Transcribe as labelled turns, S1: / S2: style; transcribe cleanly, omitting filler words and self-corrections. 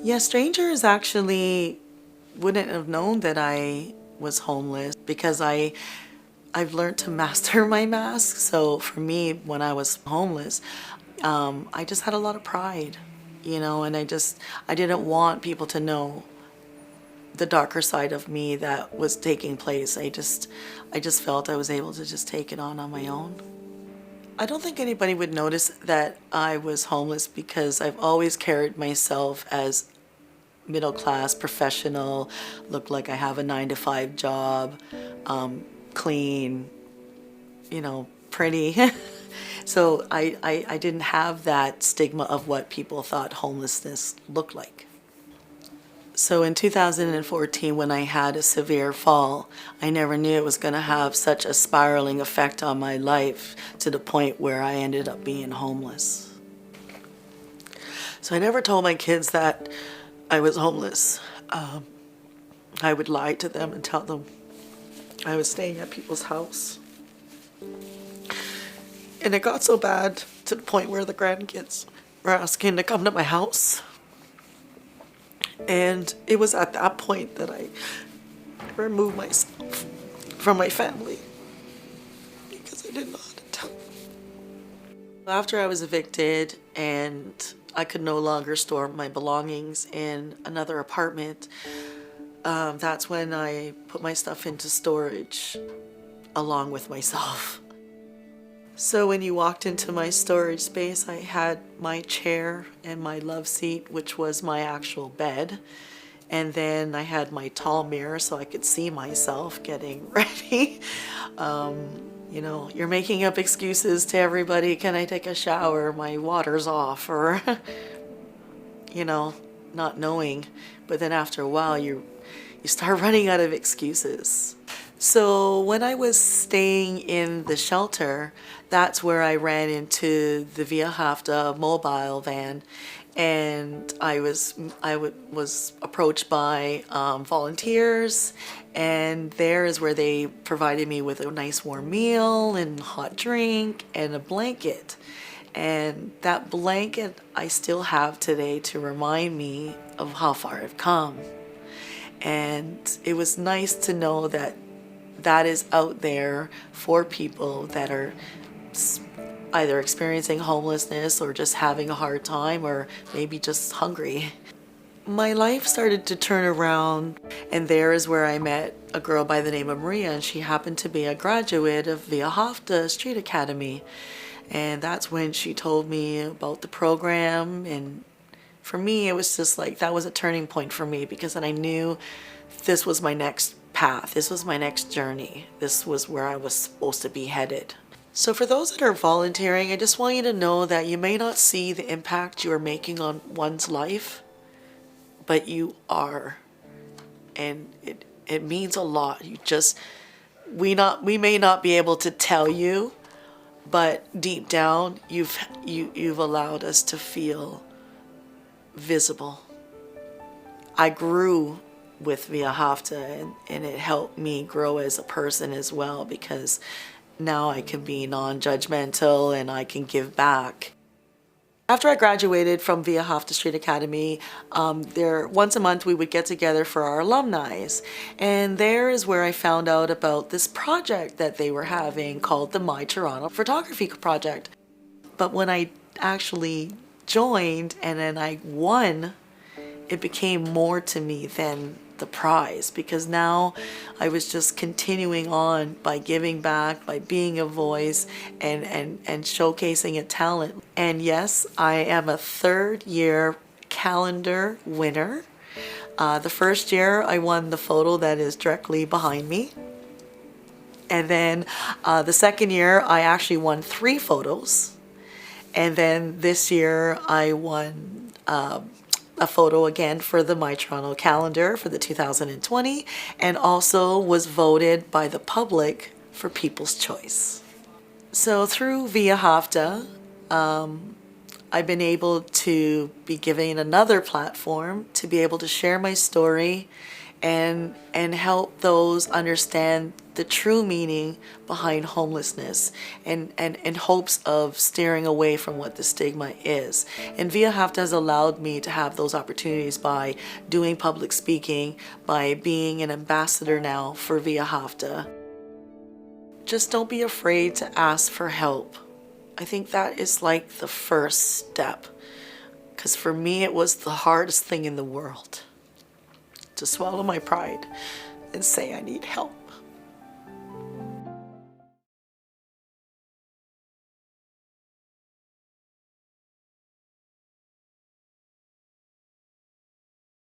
S1: Yeah, strangers actually wouldn't have known that I was homeless because I've learned to master my mask. So for me, when I was homeless, I just had a lot of pride, and I didn't want people to know the darker side of me that was taking place. I just felt I was able to just take it on my own. I don't think anybody would notice that I was homeless because I've always carried myself as middle class, professional, look like I have a 9 to 5 job, clean, pretty. So I didn't have that stigma of what people thought homelessness looked like. So in 2014, when I had a severe fall, I never knew it was going to have such a spiraling effect on my life to the point where I ended up being homeless. So I never told my kids that I was homeless. I would lie to them and tell them I was staying at people's house. And it got so bad to the point where the grandkids were asking to come to my house. And it was at that point that I removed myself from my family because I didn't know how to tell. After I was evicted and I could no longer store my belongings in another apartment, that's when I put my stuff into storage along with myself. So when you walked into my storage space, I had my chair and my love seat, which was my actual bed. And then I had my tall mirror so I could see myself getting ready. You're making up excuses to everybody. Can I take a shower? My water's off, or, not knowing. But then after a while, you start running out of excuses. So when I was staying in the shelter, that's where I ran into the Via Hafta mobile van, and was approached by volunteers, and there is where they provided me with a nice warm meal and hot drink and a blanket. And that blanket I still have today to remind me of how far I've come. And it was nice to know that that is out there for people that are either experiencing homelessness or just having a hard time or maybe just hungry. My life started to turn around, and there is where I met a girl by the name of Maria, and she happened to be a graduate of Via Hafta Street Academy. And that's when she told me about the program, and for me it was just like that was a turning point for me, because then I knew this was my next path, this was my next journey, this was where I was supposed to be headed. So for those that are volunteering, I just want you to know that you may not see the impact you are making on one's life, but you are, and it means a lot. We may not be able to tell you, but deep down you've allowed us to feel visible. I grew with Via Hafta, and it helped me grow as a person as well, because now I can be non-judgmental and I can give back. After I graduated from Via Hafta Street Academy, once a month we would get together for our alumni. And there is where I found out about this project that they were having called the My Toronto Photography Project. But when I actually joined and then I won, it became more to me than the prize, because now I was just continuing on by giving back, by being a voice, and showcasing a talent. And yes, I am a 3rd year calendar winner. The first year I won the photo that is directly behind me. And then the second year I actually won 3 photos. And then this year I won a photo again for the My Toronto calendar for the 2020, and also was voted by the public for People's Choice. So through Via Hafta, I've been able to be given another platform to be able to share my story and help those understand the true meaning behind homelessness and in hopes of steering away from what the stigma is. And Via Hafta has allowed me to have those opportunities by doing public speaking, by being an ambassador now for Via Hafta. Just don't be afraid to ask for help. I think that is like the first step. Because for me, it was the hardest thing in the world to swallow my pride and say I need help.